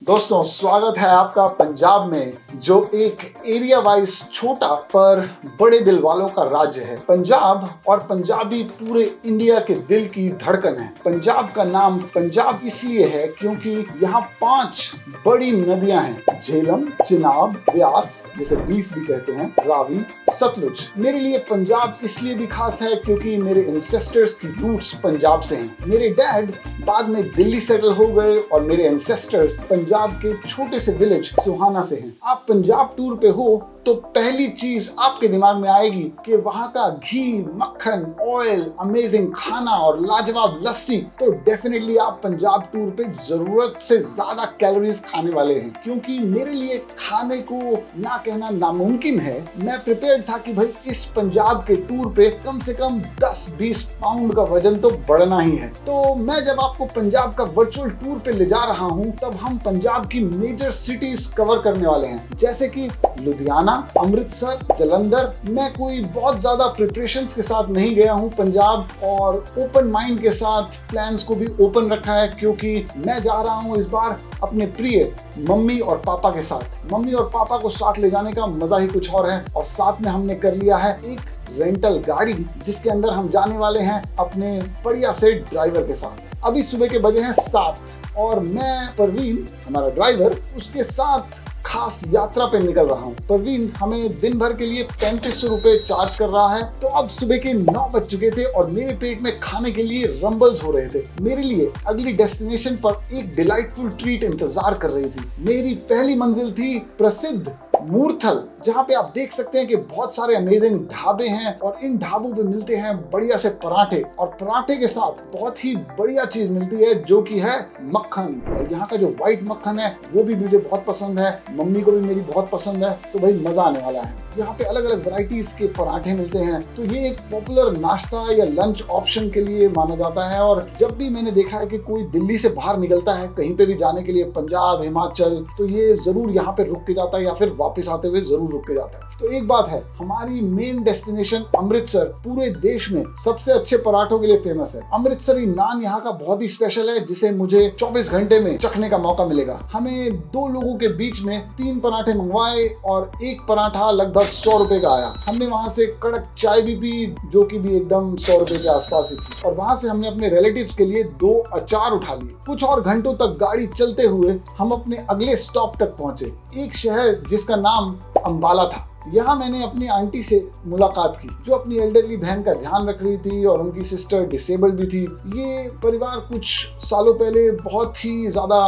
दोस्तों, स्वागत है आपका पंजाब में, जो एक एरिया वाइज छोटा पर बड़े दिल वालों का राज्य है। पंजाब और पंजाबी पूरे इंडिया के दिल की धड़कन है। पंजाब का नाम पंजाब इसलिए है क्योंकि यहाँ 5 बड़ी नदियां हैं: झेलम, चिनाब, ब्यास, जिसे बीस भी कहते हैं, रावी, सतलुज। मेरे लिए पंजाब इसलिए भी खास है क्योंकि मेरे एंसेस्टर्स की रूट्स पंजाब से हैं। मेरे डैड बाद में दिल्ली सेटल हो गए और मेरे एंसेस्टर्स पंजाब के छोटे से विलेज सुहाना से हैं। आप पंजाब टूर पे हो तो पहली चीज आपके दिमाग में आएगी कि वहाँ का घी, मक्खन, ऑयल, अमेजिंग खाना और लाजवाब लस्सी। तो डेफिनेटली आप पंजाब टूर पे जरूरत से ज्यादा कैलोरीज खाने वाले हैं। क्योंकि मेरे लिए खाने को ना कहना नामुमकिन है, मैं प्रिपेयर्ड था कि भाई इस पंजाब के टूर पे कम से कम 10-20 पाउंड का वजन तो बढ़ना ही है। तो मैं जब आपको पंजाब का वर्चुअल टूर पे ले जा रहा हूँ, तब हम पंजाब की मेजर सिटीज कवर करने वाले हैं, जैसे कि लुधियाना, अमृतसर, जलंधर। मैं कोई बहुत ज्यादा प्रिपरेशंस के साथ नहीं गया हूँ पंजाब, और ओपन माइंड के साथ प्लान्स को भी ओपन रखा है, क्योंकि मैं जा रहा हूँ इस बार अपने प्रिय मम्मी और पापा के साथ। मम्मी और पापा को साथ ले जाने का मजा ही कुछ और है। और साथ में हमने कर लिया है एक रेंटल गाड़ी, जिसके अंदर हम जाने वाले हैं अपने बढ़िया से ड्राइवर के साथ। अभी सुबह के बजे हैं 7 और मैं परवीन, हमारा ड्राइवर, उसके साथ खास यात्रा पे निकल रहा हूँ। परवीन हमें दिन भर के लिए 3500 रुपए चार्ज कर रहा है। तो अब सुबह के 9 बज चुके थे और मेरे पेट में खाने के लिए रंबल्स हो रहे थे। मेरे लिए अगली डेस्टिनेशन पर एक डिलाइटफुल ट्रीट इंतजार कर रही थी। मेरी पहली मंजिल थी प्रसिद्ध मूर्थल, जहाँ पे आप देख सकते हैं कि बहुत सारे अमेजिंग ढाबे हैं और इन ढाबों पे मिलते हैं बढ़िया से पराठे, और पराठे के साथ बहुत ही बढ़िया चीज मिलती है जो कि है मक्खन। और यहाँ का जो व्हाइट मक्खन है वो भी मुझे बहुत पसंद है, मम्मी को भी मेरी बहुत पसंद है। तो भाई मजा आने वाला है। यहाँ पे अलग अलग वैरायटीज के पराठे मिलते हैं, तो ये एक पॉपुलर नाश्ता या लंच ऑप्शन के लिए माना जाता है। और जब भी मैंने देखा है कि कोई दिल्ली से बाहर निकलता है कहीं पे भी जाने के लिए, पंजाब, हिमाचल, तो ये जरूर यहाँ पे रुक के जाता है या फिर वापस आते हुए जरूर रुक के जाता है। तो एक बात है, हमारी मेन डेस्टिनेशन अमृतसर पूरे देश में सबसे अच्छे पराठों के लिए फेमस है। अमृतसरी नान यहाँ का बहुत ही स्पेशल है, जिसे मुझे 24 घंटे में चखने का मौका मिलेगा। हमें 2 लोगों के बीच में 3 पराठे मंगवाए और एक पराठा लगभग 100 रुपए का आया। हमने वहां से कड़क चाय भी पी, जो कि भी एकदम 100 रुपए के आसपास ही थी। और वहां से हमने अपने रिलेटिव्स के लिए 2 अचार उठा लिए। कुछ और घंटों तक गाड़ी चलते हुए हम अपने अगले स्टॉप तक पहुंचे, एक शहर जिसका नाम अंबाला था। यहाँ मैंने अपनी आंटी से मुलाकात की, जो अपनी एल्डरली बहन का ध्यान रख रही थी, और उनकी सिस्टर डिसेबल्ड भी थी। ये परिवार कुछ सालों पहले बहुत ही ज्यादा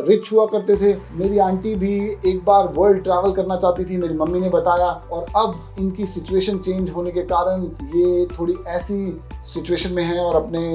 रिच हुआ करते थे। मेरी आंटी भी एक बार वर्ल्ड ट्रैवल करना चाहती थी, मेरी मम्मी ने बताया, और अब इनकी सिचुएशन चेंज होने के कारण ये थोड़ी ऐसी सिचुएशन में है और अपने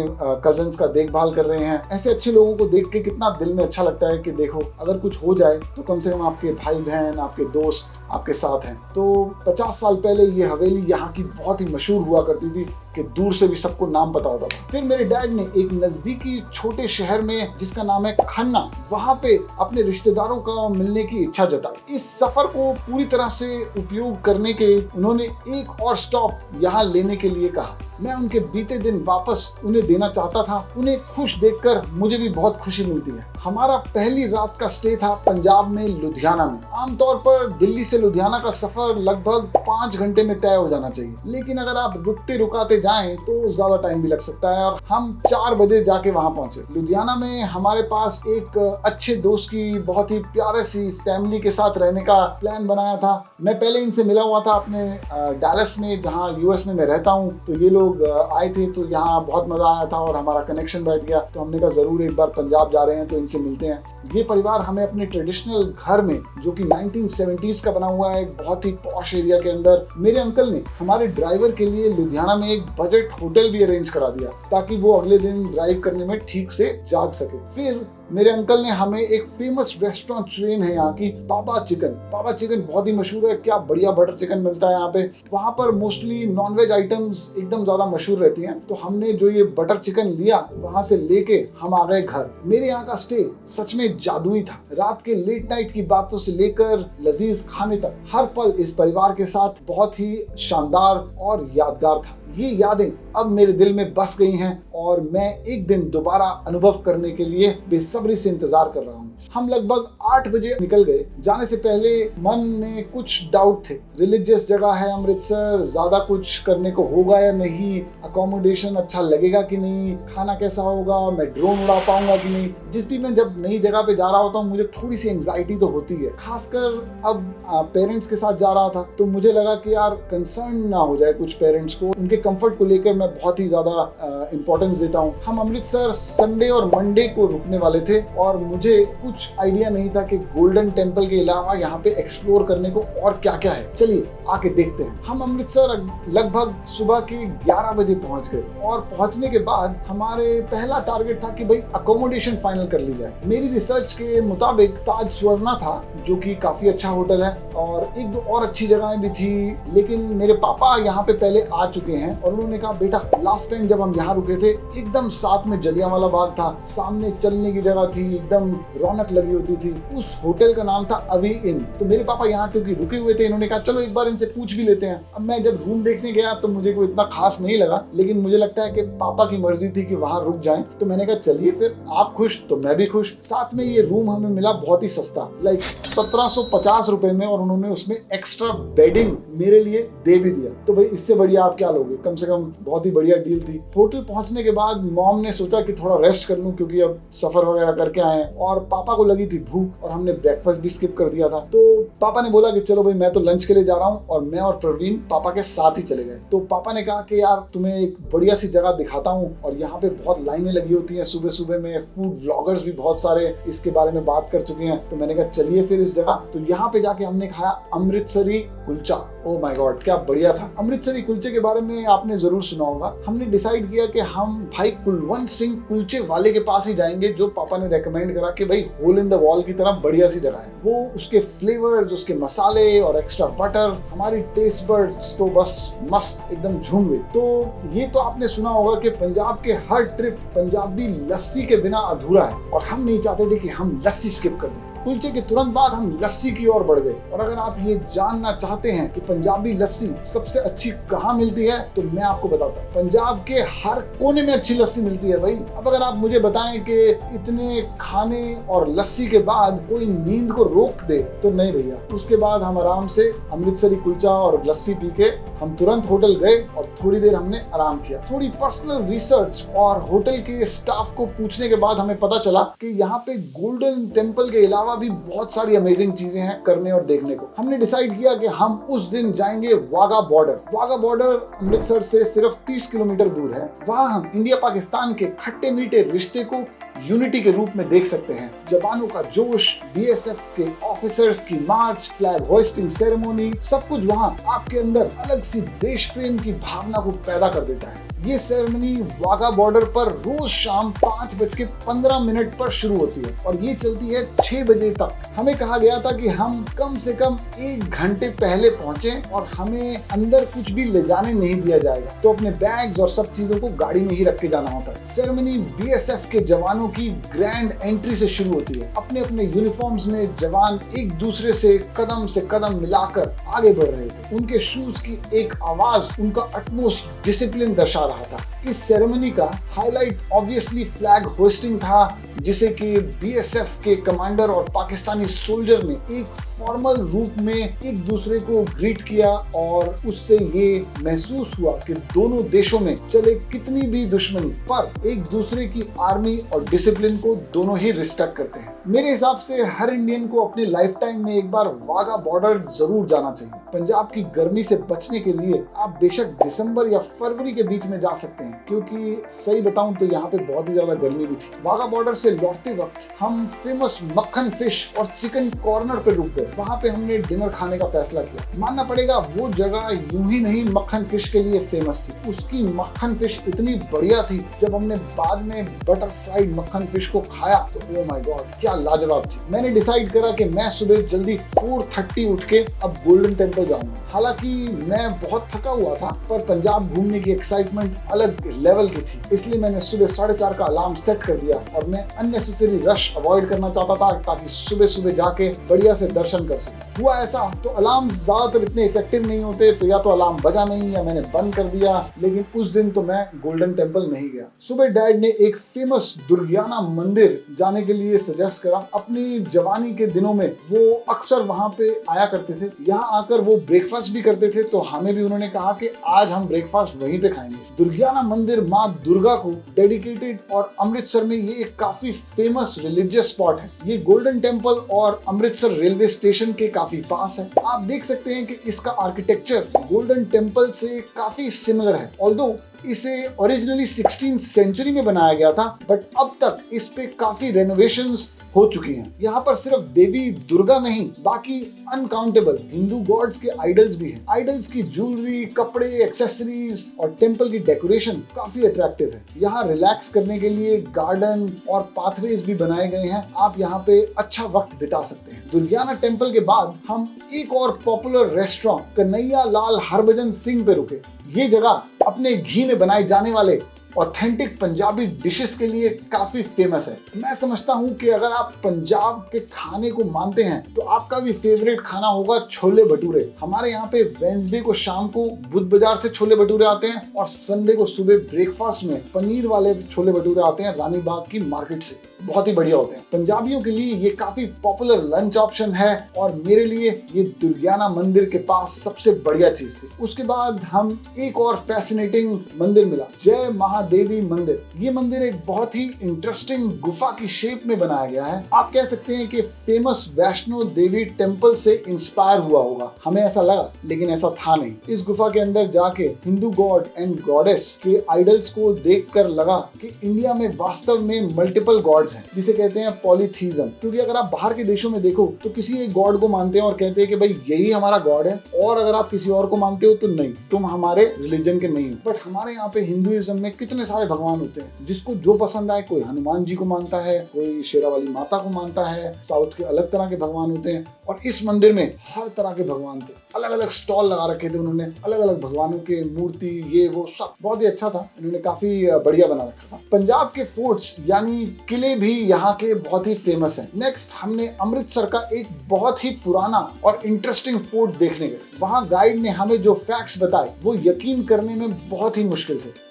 कजन्स का देखभाल कर रहे हैं। ऐसे अच्छे लोगों को देख के कितना दिल में अच्छा लगता है कि देखो, अगर कुछ हो जाए तो कम से कम आपके भाई बहन, आपके दोस्त आपके साथ हैं। तो 50 साल पहले ये हवेली यहाँ की बहुत ही मशहूर हुआ करती थी कि दूर से भी सबको नाम पता होता था। फिर मेरे डैड ने एक नजदीकी छोटे शहर में, जिसका नाम है खन्ना, वहां पे अपने रिश्तेदारों का मिलने की इच्छा जताई। इस सफर को पूरी तरह से उपयोग करने के उन्होंने एक और स्टॉप यहाँ लेने के लिए कहा। मैं उनके बीते दिन वापस उन्हें देना चाहता था। उन्हें खुश देखकर मुझे भी बहुत खुशी मिलती है। हमारा पहली रात का स्टे था पंजाब में लुधियाना में। आमतौर पर दिल्ली से लुधियाना का सफर लगभग 5 घंटे में तय हो जाना चाहिए, लेकिन अगर आप रुकते रुकाते जाएं तो ज्यादा टाइम भी लग सकता है। और हम 4 बजे जाके वहां पहुंचे। लुधियाना में हमारे पास एक अच्छे दोस्त की बहुत ही प्यारे सी फैमिली के साथ रहने का प्लान बनाया था। मैं पहले इनसे मिला हुआ था अपने डैलस में, जहाँ यूएस में मैं रहता हूँ। तो ये लोग आए थे, तो यहाँ बहुत मजा आया था और हमारा कनेक्शन बैठ गया। तो हमने कहा जरूर एक बार पंजाब जा रहे हैं तो इनसे मिलते हैं। ये परिवार हमें अपने ट्रेडिशनल घर में, जो कि 1970s का बना हुआ है, बहुत ही पॉश एरिया के अंदर, मेरे अंकल ने हमारे ड्राइवर के लिए लुधियाना में एक बजट होटल भी अरेंज करा दिया, ताकि वो अगले दिन ड्राइव करने में ठीक से जाग सके। फिर मेरे अंकल ने हमें एक फेमस रेस्टोरेंट चेन है यहाँ की, बाबा चिकन। बाबा चिकन बहुत ही मशहूर है, क्या बढ़िया बटर चिकन मिलता है यहाँ पे। वहाँ पर मोस्टली नॉनवेज आइटम्स एकदम ज्यादा मशहूर रहती हैं। तो हमने जो ये बटर चिकन लिया, वहाँ से लेके हम आ गए घर। मेरे यहाँ का स्टे सच में जादुई था। रात के लेट नाइट की बातों से लेकर लजीज खाने तक, हर पल इस परिवार के साथ बहुत ही शानदार और यादगार था। ये यादें अब मेरे दिल में बस गई हैं और मैं एक दिन दोबारा अनुभव करने के लिए बेसब्री से इंतजार कर रहा हूँ। हम लगभग 8 बजे निकल गए। जाने से पहले मन में कुछ डाउट थे। रिलीजियस जगह है अमृतसर, ज्यादा कुछ करने को होगा या नहीं, अकोमोडेशन अच्छा लगेगा कि नहीं, खाना कैसा होगा, मैं ड्रोन उड़ा पाऊंगा कि नहीं। जिस भी मैं जब नई जगह पे जा रहा होता हूँ मुझे थोड़ी सी एंग्जाइटी तो होती है। खासकर अब पेरेंट्स के साथ जा रहा था तो मुझे लगा कि यार कंसर्न ना हो जाए कुछ पेरेंट्स को, उनके कंफर्ट को लेकर मैं बहुत ही ज्यादा इंपॉर्टेंस देता हूँ। हम अमृतसर संडे और मंडे को रुकने वाले थे और मुझे कुछ आइडिया नहीं था कि गोल्डन टेम्पल के अलावा यहाँ पे एक्सप्लोर करने को और क्या क्या है। चलिए आके देखते हैं। हम अमृतसर लगभग सुबह के 11 बजे पहुंच गए और पहुंचने के बाद हमारे पहला टारगेट था कि भाई अकोमोडेशन फाइनल कर ली जाए। मेरी रिसर्च के मुताबिक ताज स्वर्णा था जो कि काफी अच्छा होटल है और एक दो और अच्छी जगहें भी थी, लेकिन मेरे पापा यहाँ पे पहले आ चुके हैं और उन्होंने कहा बेटा लास्ट टाइम जब हम यहाँ रुके थे एकदम साथ में जलियांवाला बाग था, सामने चलने की जगह थी, एकदम रौनक लगी होती थी। उस होटल का नाम था अभी इन। तो मेरे पापा यहाँ क्योंकि रुके हुए थे, इन्होंने कहा चलो एक बार इनसे पूछ भी लेते हैं। अब मैं जब रूम देखने गया तो मुझे कोई इतना खास नहीं लगा, लेकिन मुझे लगता है कि पापा की मर्जी थी कि वहां रुक जाएं, तो मैंने कहा चलिए फिर आप खुश तो मैं भी खुश। साथ में ये रूम हमें मिला बहुत ही सस्ता, लाइक 1750 रुपए में, और उन्होंने उसमें एक्स्ट्रा बेडिंग मेरे लिए दे भी दिया। तो भाई इससे बढ़िया आप क्या लोगे, कम से कम बहुत ही बढ़िया डील थी। होटल पहुंचने के बाद मॉम ने सोचा कि थोड़ा रेस्ट कर लूं क्योंकि अब सफर वगैरह करके आए हैं, और पापा को लगी थी भूख और हमने ब्रेकफास्ट भी स्किप कर दिया था। तो पापा ने बोला कि चलो भाई मैं तो लंच के लिए जा रहा हूँ, और मैं और प्रवीण पापा के साथ ही चले गए। तो पापा ने कहा कि यार तुम्हें एक बढ़िया सी जगह दिखाता हूँ, और यहाँ पे बहुत लाइनें लगी होती हैं सुबह सुबह में, फूड व्लॉगर्स भी बहुत सारे इसके बारे में बात कर चुके हैं। तो मैंने कहा चलिए फिर इस जगह। तो यहाँ पे जाके हमने खाया Amritsari kulcha. Oh my God क्या बढ़िया था। अमृतसरी कुलचे के बारे में आपने जरूर सुना होगा। हमने डिसाइड किया कि हम भाई कुलवंत सिंह कुलचे वाले के पास ही जाएंगे, जो पापा ने रेकमेंड करा कि भाई होल इन द वॉल की तरह बढ़िया सी जगह है। वो उसके फ्लेवर्स, उसके मसाले और एक्स्ट्रा बटर, हमारी टेस्ट बड्स तो बस मस्त एकदम झूम गई। तो ये तो आपने सुना होगा कि पंजाब के हर ट्रिप पंजाबी लस्सी के बिना अधूरा है, और हम नहीं चाहते थे कि हम लस्सी स्किप कर दें। कुलचे के तुरंत बाद हम लस्सी की ओर बढ़ गए। और अगर आप ये जानना चाहते हैं कि पंजाबी लस्सी सबसे अच्छी कहाँ मिलती है, तो मैं आपको बताता हूँ। पंजाब के हर कोने में अच्छी लस्सी मिलती है भाई। अब अगर आप मुझे बताएं कि इतने खाने और लस्सी के बाद कोई नींद को रोक दे, तो नहीं भैया। उसके बाद हम आराम से अमृतसरी कुलचा और लस्सी पी के हम तुरंत होटल गए और थोड़ी देर हमने आराम किया। थोड़ी पर्सनल रिसर्च और होटल के स्टाफ को पूछने के बाद हमें पता चला कि यहाँ पे गोल्डन टेम्पल के अलावा भी बहुत सारी अमेजिंग चीजें हैं करने और देखने को। हमने डिसाइड किया कि हम उस दिन जाएंगे वाघा बॉर्डर। वाघा बॉर्डर अमृतसर से सिर्फ 30 किलोमीटर दूर है। वहां हम इंडिया पाकिस्तान के खट्टे मीठे रिश्ते को यूनिटी के रूप में देख सकते हैं। जवानों का जोश, बीएसएफ के ऑफिसर्स की मार्च, फ्लैग होइस्टिंग सेरेमनी, सब कुछ वहां आपके अंदर अलग सी देश प्रेम की भावना को पैदा कर देता है। ये सेरेमनी वाघा बॉर्डर पर रोज शाम 5:15 पर शुरू होती है और ये चलती है 6 बजे तक। हमें कहा गया था कि हम कम से कम 1 घंटे पहले पहुंचे और हमें अंदर कुछ भी ले जाने नहीं दिया जाएगा, तो अपने बैग्स और सब चीजों को गाड़ी में ही रख के जाना होता है। सेरेमनी बीएसएफ के जवानों की ग्रैंड एंट्री से शुरू होती है। अपने अपने यूनिफॉर्म्स में जवान एक दूसरे से कदम मिलाकर आगे बढ़ रहे थे। उनके शूज की एक आवाज उनका अटमोस्ट डिसिप्लिन दर्शा रहा था। इस सेरेमनी का हाईलाइट ऑब्वियसली फ्लैग होस्टिंग था, जिसे कि बीएसएफ के कमांडर और पाकिस्तानी सोल्जर ने एक फॉर्मल रूप में एक दूसरे को ग्रीट किया, और उससे ये महसूस हुआ कि दोनों देशों में चले कितनी भी दुश्मनी, पर एक दूसरे की आर्मी और डिसिप्लिन को दोनों ही रिस्पेक्ट करते हैं। मेरे हिसाब से हर इंडियन को अपने लाइफ टाइम में एक बार वाघा बॉर्डर जरूर जाना चाहिए। पंजाब की गर्मी से बचने के लिए आप बेशक दिसंबर या फरवरी के बीच में जा सकते हैं, क्योंकि सही बताऊं तो यहाँ पे बहुत ही ज्यादा गर्मी भी थी। वाघा बॉर्डर से लौटते वक्त हम फेमस मक्खन फिश और चिकन कॉर्नर पे रुक गए। वहाँ पे हमने डिनर खाने का फैसला किया। मानना पड़ेगा वो जगह यूं ही नहीं मक्खन फिश के लिए फेमस थी, उसकी मक्खन फिश इतनी बढ़िया थी। जब हमने बाद में बटर फ्राइड मक्खन फिश को खाया तो ओ माय गॉड क्या क्या लाजवाब थी। मैंने डिसाइड करा कि मैं सुबह जल्दी 4:30 उठ के अब गोल्डन टेम्पल जाऊंगा। हालांकि मैं बहुत थका हुआ था, पर पंजाब घूमने की एक्साइटमेंट अलग लेवल की थी, इसलिए मैंने सुबह 4:30 का अलार्म सेट कर दिया और मैं अननेसेसरी रश अवॉइड करना चाहता था ताकि सुबह सुबह जाके बढ़िया से दर्शन कर सकूं। हुआ ऐसा, तो अलार्म ज्यादातर इतने इफेक्टिव नहीं होते, तो या तो अलार्म बजा नहीं या मैंने बंद कर दिया, लेकिन उस दिन तो मैं गोल्डन टेम्पल नहीं गया। सुबह डैड ने एक फेमस दुर्गियाना मंदिर जाने के लिए सजेस्ट करा। अपनी जवानी के दिनों में वो अक्सर वहां पे आया करते थे, यहाँ आकर वो ब्रेकफास्ट भी करते थे, तो हमें भी उन्होंने कहा कि आज हम ब्रेकफास्ट वहीं पे खाएंगे। दुर्गियाना मंदिर माँ दुर्गा को डेडिकेटेड और अमृतसर में ये एक काफी फेमस रिलीजियस स्पॉट है। ये गोल्डन टेम्पल और अमृतसर रेलवे स्टेशन के काफी पास है। आप देख सकते हैं कि इसका आर्किटेक्चर गोल्डन टेम्पल से काफी सिमिलर है। ऑल्दो इसे ओरिजिनली 16th सेंचुरी में बनाया गया था, बट अब तक इस पे काफी रेनोवेशंस हो चुकी हैं। यहाँ पर सिर्फ देवी दुर्गा नहीं, बाकी अनकाउंटेबल हिंदू गॉड्स के आइडल्स भी हैं। आइडल्स की ज्वेलरी, कपड़े, एक्सेसरीज और टेम्पल की डेकोरेशन काफी अट्रैक्टिव है। यहाँ रिलैक्स करने के लिए गार्डन और पाथवेज भी बनाए गए हैं। आप यहाँ पे अच्छा वक्त बिता सकते हैं। दुर्गियाना टेम्पल के बाद हम एक और पॉपुलर रेस्टोरेंट कन्हैया लाल हरभजन सिंह पे रुके। ये जगह अपने घी में बनाए जाने वाले ऑथेंटिक पंजाबी डिशेस के लिए काफी फेमस है। मैं समझता हूँ कि अगर आप पंजाब के खाने को मानते हैं तो आपका भी फेवरेट खाना होगा छोले भटूरे। हमारे यहाँ पे वेडनेसडे को शाम को बुद्ध बाजार से छोले भटूरे आते हैं और संडे को सुबह ब्रेकफास्ट में पनीर वाले छोले भटूरे आते हैं रानी बाग की मार्केट से। बहुत ही बढ़िया होते हैं। पंजाबियों के लिए ये काफी पॉपुलर लंच ऑप्शन है और मेरे लिए ये दुर्गियाना मंदिर के पास सबसे बढ़िया चीज थी। उसके बाद हम एक और फैसिनेटिंग मंदिर मिला, जय महादेवी मंदिर। ये मंदिर एक बहुत ही इंटरेस्टिंग गुफा की शेप में बनाया गया है। आप कह सकते हैं कि फेमस वैष्णो देवी टेम्पल से इंस्पायर हुआ होगा, हमें ऐसा लगा, लेकिन ऐसा था नहीं। इस गुफा के अंदर जाके हिंदू गॉड एंड गॉडेस के आइडल्स को देखकर लगा कि इंडिया में वास्तव में मल्टीपल गॉड्स हैं, जिसे कहते हैं पॉलीथीज्म। क्योंकि अगर आप बाहर के देशों में देखो तो किसी एक गॉड को मानते हैं और कहते हैं कि भाई यही हमारा गॉड है, और अगर आप किसी और को मानते हो तो नहीं, तुम हमारे रिलीजन के नहीं हो। बट हमारे यहाँ पे हिंदुइज्म में कितने सारे भगवान होते हैं, जिसको जो पसंद आए। कोई हनुमान जी को मानता है, कोई शेरावाली माता को मानता है, साउथ के अलग तरह के भगवान होते हैं। और इस मंदिर में हर तरह के भगवान थे, अलग अलग स्टॉल लगा रखे थे उन्होंने, अलग अलग भगवानों के मूर्ति, ये वो सब बहुत ही अच्छा था। इन्होंने काफी बढ़िया बना रखा था। पंजाब के फोर्ट्स यानी किले भी यहाँ के बहुत ही फेमस हैं। नेक्स्ट हमने अमृतसर का एक बहुत ही पुराना और इंटरेस्टिंग फोर्ट देखने गए। वहाँ गाइड ने हमें जो फैक्ट्स बताए वो यकीन करने में बहुत ही मुश्किल थे।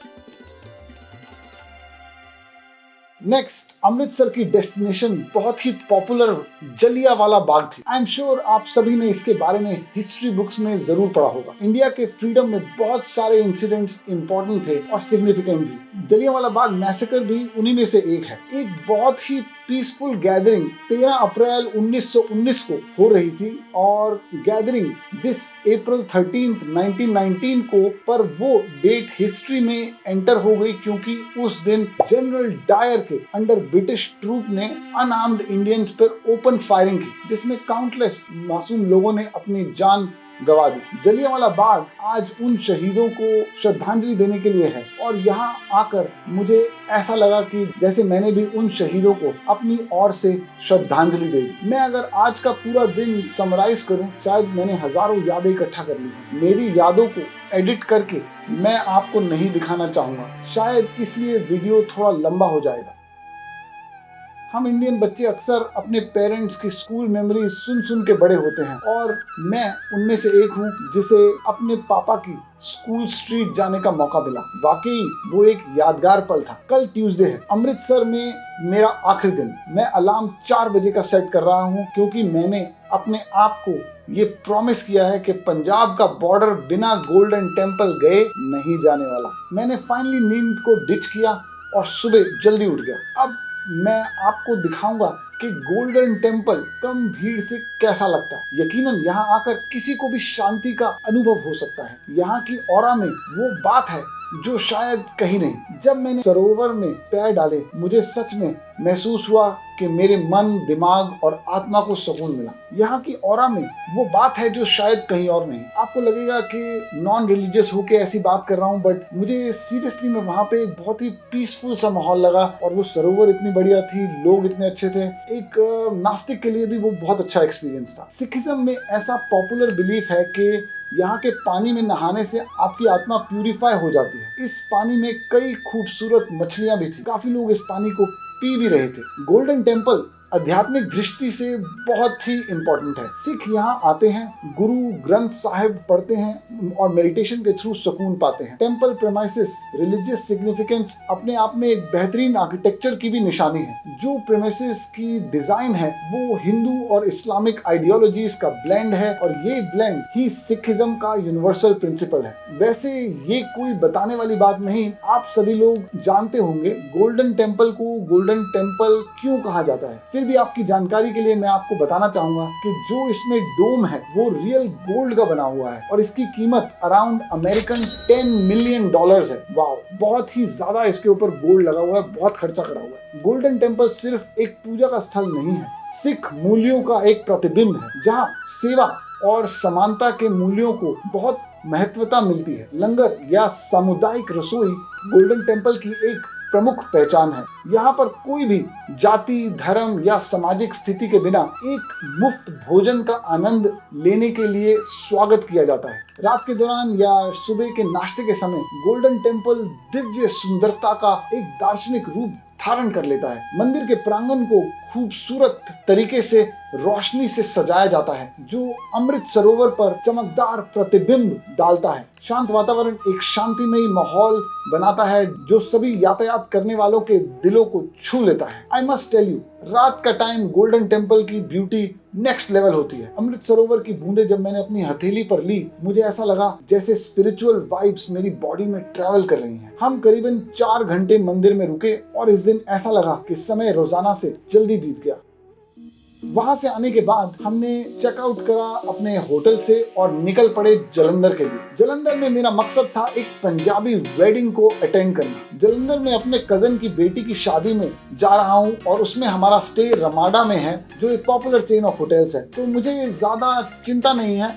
नेक्स्ट अमृतसर की डेस्टिनेशन बहुत ही पॉपुलर जलियांवाला बाग थी। आई एम श्योर आप सभी ने इसके बारे में हिस्ट्री बुक्स में जरूर पढ़ा होगा। इंडिया के फ्रीडम में बहुत सारे इंसिडेंट्स इंपॉर्टेंट थे और सिग्निफिकेंट भी। जलियांवाला बाग मैसेकर भी उन्हीं में से एक है। एक बहुत ही पीसफुल गैदरिंग 13 अप्रैल 1919 को हो रही थी और गैदरिंग दिस अप्रैल 13, 1919 को, पर वो डेट हिस्ट्री में एंटर हो गई क्योंकि उस दिन जनरल डायर के अंडर ब्रिटिश ट्रूप ने अनआर्म्ड इंडियंस पर ओपन फायरिंग की, जिसमें काउंटलेस मासूम लोगों ने अपनी जान गवा दी। जलियांवाला बाग आज उन शहीदों को श्रद्धांजलि देने के लिए है और यहाँ आकर मुझे ऐसा लगा कि जैसे मैंने भी उन शहीदों को अपनी ओर से श्रद्धांजलि दे दी। मैं अगर आज का पूरा दिन समराइज करूं, शायद मैंने हजारों यादें इकट्ठा कर ली हैं। मेरी यादों को एडिट करके मैं आपको नहीं दिखाना चाहूंगा, शायद इसलिए वीडियो थोड़ा लंबा हो जाएगा। हम इंडियन बच्चे अक्सर अपने पेरेंट्स की स्कूल मेमोरी सुन सुन के बड़े होते हैं और मैं उनमें से एक हूँ जिसे अपने पापा की स्कूल स्ट्रीट जाने का मौका मिला। वाकई वो एक यादगार पल था। कल ट्यूसडे है, अमृतसर में मेरा आखिरी दिन। मैं अलार्म 4 बजे का सेट कर रहा हूँ क्योंकि मैंने अपने आप को ये प्रॉमिस किया है कि पंजाब का बॉर्डर बिना गोल्डन टेम्पल गए नहीं जाने वाला। मैंने फाइनली नींद को डिच किया और सुबह जल्दी उठ गया। अब मैं आपको दिखाऊंगा कि गोल्डन टेम्पल कम भीड़ से कैसा लगता है। यकीनन यहाँ आकर किसी को भी शांति का अनुभव हो सकता है। यहाँ की ऑरा में वो बात है जो शायद कहीं नहीं। जब मैंने सरोवर में पैर डाले, मुझे सच में महसूस हुआ कि मेरे मन, दिमाग और आत्मा को सुकून मिला। यहाँ की ऑरा में वो बात है जो शायद कहीं और नहीं। आपको लगेगा कि नॉन रिलीजियस होके ऐसी बात कर रहा हूँ, बट मुझे सीरियसली में वहाँ पे एक बहुत ही पीसफुल सा माहौल लगा। और वो सरोवर इतनी बढ़िया थी, लोग इतने अच्छे थे। एक नास्तिक के लिए भी वो बहुत अच्छा एक्सपीरियंस था। सिखिज्म में ऐसा पॉपुलर बिलीफ है कि यहाँ के पानी में नहाने से आपकी आत्मा प्यूरिफाई हो जाती है। इस पानी में कई खूबसूरत मछलियां भी थी। काफी लोग इस पानी को पी भी रहे थे। गोल्डन टेम्पल आध्यात्मिक दृष्टि से बहुत ही इंपॉर्टेंट है। सिख यहाँ आते हैं, गुरु ग्रंथ साहिब पढ़ते हैं और मेडिटेशन के थ्रू सुकून पाते हैं। टेम्पल प्रेमाइसिस रिलीजियस सिग्निफिकेंस अपने आप में एक बेहतरीन आर्किटेक्चर की भी निशानी है। जो प्रेमाइसिस की डिजाइन है वो हिंदू और इस्लामिक आइडियोलॉजीज का ब्लेंड है और ये ब्लेंड ही सिखिज्म का यूनिवर्सल प्रिंसिपल है। वैसे ये कोई बताने वाली बात नहीं, आप सभी लोग जानते होंगे गोल्डन टेम्पल को गोल्डन टेम्पल क्यों कहा जाता है। फिर भी आपकी जानकारी के लिए मैं आपको बताना चाहूंगा कि जो इसमें डोम है वो रियल गोल्ड का बना हुआ है और इसकी कीमत अराउंड अमेरिकन $10 मिलियन है। वाओ, बहुत ही ज्यादा इसके ऊपर गोल्ड लगा हुआ है, बहुत खर्चा करा हुआ है। गोल्डन टेम्पल सिर्फ एक पूजा का स्थल नहीं है, सिख मूल्यों का एक प्रतिबिंब है जहाँ सेवा और समानता के मूल्यों को बहुत महत्वता मिलती है। लंगर या सामुदायिक रसोई गोल्डन टेम्पल की एक प्रमुख पहचान है। यहाँ पर कोई भी जाति, धर्म या सामाजिक स्थिति के बिना एक मुफ्त भोजन का आनंद लेने के लिए स्वागत किया जाता है। रात के दौरान या सुबह के नाश्ते के समय गोल्डन टेम्पल दिव्य सुंदरता का एक दार्शनिक रूप धारण कर लेता है। मंदिर के प्रांगण को खूबसूरत तरीके से रोशनी से सजाया जाता है जो अमृत सरोवर पर चमकदार प्रतिबिंब डालता है। शांत वातावरण एक शांतिमयी माहौल बनाता है जो सभी यातायात करने वालों के दिलों को छू लेता है। आई मस्ट टेल यू, रात का टाइम गोल्डन टेम्पल की ब्यूटी नेक्स्ट लेवल होती है। अमृत सरोवर की बूंदें जब मैंने अपनी हथेली पर ली, मुझे ऐसा लगा जैसे स्पिरिचुअल वाइब्स मेरी बॉडी में ट्रैवल कर रही हैं। हम करीबन 4 घंटे मंदिर में रुके और इस दिन ऐसा लगा कि समय रोजाना से जल्दी बीत गया। वहां से आने के बाद हमने चेकआउट करा अपने होटल से और निकल पड़े जालंधर के लिए। जालंधर में मेरा मकसद था एक पंजाबी वेडिंग को अटेंड करना। जालंधर में अपने कजन की बेटी की शादी में जा रहा हूँ और उसमें हमारा स्टे रमाडा में है जो एक पॉपुलर चेन ऑफ होटल्स है। तो मुझे ज्यादा चिंता नहीं है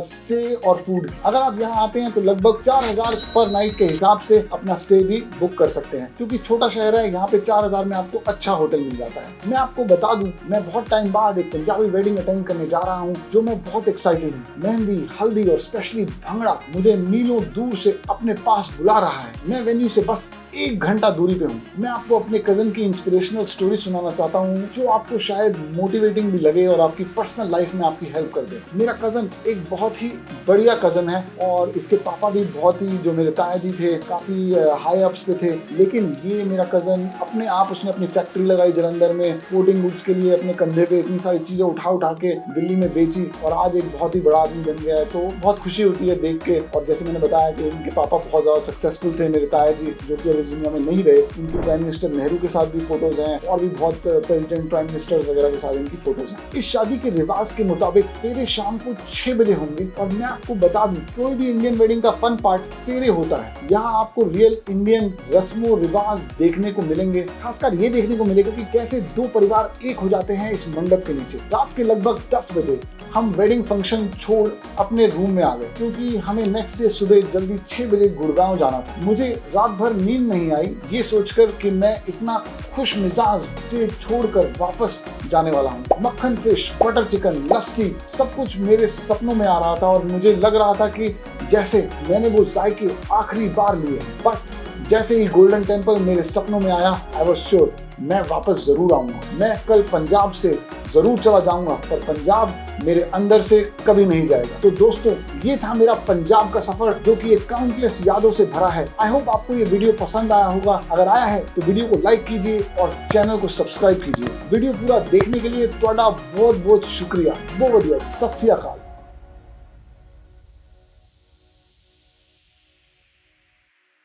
स्टे और फूड की। अगर आप यहाँ आते हैं तो लगभग 4000 पर नाइट के हिसाब से अपना स्टे भी बुक कर सकते हैं, क्योंकि छोटा शहर है। यहाँ पे 4000 में आपको अच्छा होटल मिल जाता है। मैं आपको बता दूं, मैं बहुत टाइम बाद एक पंजाबी वेडिंग अटेंड करने जा रहा हूँ जो मैं बहुत एक्साइटेड हूँ। मेहंदी, हल्दी और स्पेशली भंगड़ा मुझे मीलों दूर से अपने पास बुला रहा है। मैं वेन्यू से बस 1 घंटा दूरी पे हूँ। मैं आपको अपने कजन की इंस्पिरेशनल स्टोरी सुनाना चाहता हूँ जो आपको शायद मोटिवेटिंग भी लगे और आपकी पर्सनल लाइफ में आपकी हेल्प कर दे। मेरा कजन एक बहुत ही बढ़िया कजन है और इसके पापा भी बहुत ही, जो मेरे ताया जी थे, काफी हाई अप्स पे थे। लेकिन ये मेरा कजन अपने आप, उसने अपनी फैक्ट्री लगाई जालंधर में स्पोर्टिंग गुड्स के लिए, अपने कंधे पे इतनी सारी चीजें उठा के दिल्ली में बेची और आज एक बहुत ही बड़ा आदमी बन गया है। तो बहुत खुशी होती है देख के। और जैसे मैंने बताया कि इनके पापा बहुत ज्यादा सक्सेसफुल थे, मेरे ताया जी, जो कि अब इस दुनिया में नहीं रहे। इनके प्राइम मिनिस्टर नेहरू के साथ भी फोटोज हैं और भी बहुत प्रेसिडेंट, प्राइम मिनिस्टर्स वगैरह के साथ इनकी फोटोज हैं। इस शादी के रिवाज के मुताबिक फेरे शाम को 6 बजे होंगे और मैं आपको बता दूं, कोई भी इंडियन वेडिंग का फन पार्ट फेरे होता है। यहाँ आपको रियल इंडियन रस्मों रिवाज देखने को मिलेंगे। खासकर ये देखने को मिलेगा कि कैसे 2 परिवार एक हो जाते हैं इस मंडप के नीचे। रात के लगभग 10 बजे हम वेडिंग फंक्शन छोड़ अपने रूम में आ गए, क्योंकि हमें नेक्स्ट डे सुबह जल्दी 6 बजे गुड़गांव जाना था। मुझे रात भर नींद नहीं आई ये सोचकर कि मैं इतना खुश मिजाज स्टेट छोड़कर वापस जाने वाला हूँ। मक्खन फिश, बटर चिकन, लस्सी, सब कुछ मेरे सपनों में आ रहा था और मुझे लग रहा था कि जैसे मैंने वो जायके आखिरी बार लिए। बट जैसे ही गोल्डन टेम्पल मेरे सपनों में आया, आई वॉज श्योर मैं वापस जरूर आऊंगा। मैं कल पंजाब से जरूर चला जाऊंगा, पर पंजाब मेरे अंदर से कभी नहीं जाएगा। तो दोस्तों, ये था मेरा पंजाब का सफर जो कि एक काउंटलेस यादों से भरा है। आई होप आपको ये वीडियो पसंद आया होगा। अगर आया है तो वीडियो को लाइक कीजिए और चैनल को सब्सक्राइब कीजिए। वीडियो पूरा देखने के लिए ਤੁਹਾਡਾ बहुत बहुत शुक्रिया। बहुत बढ़िया। सत श्री अकाल।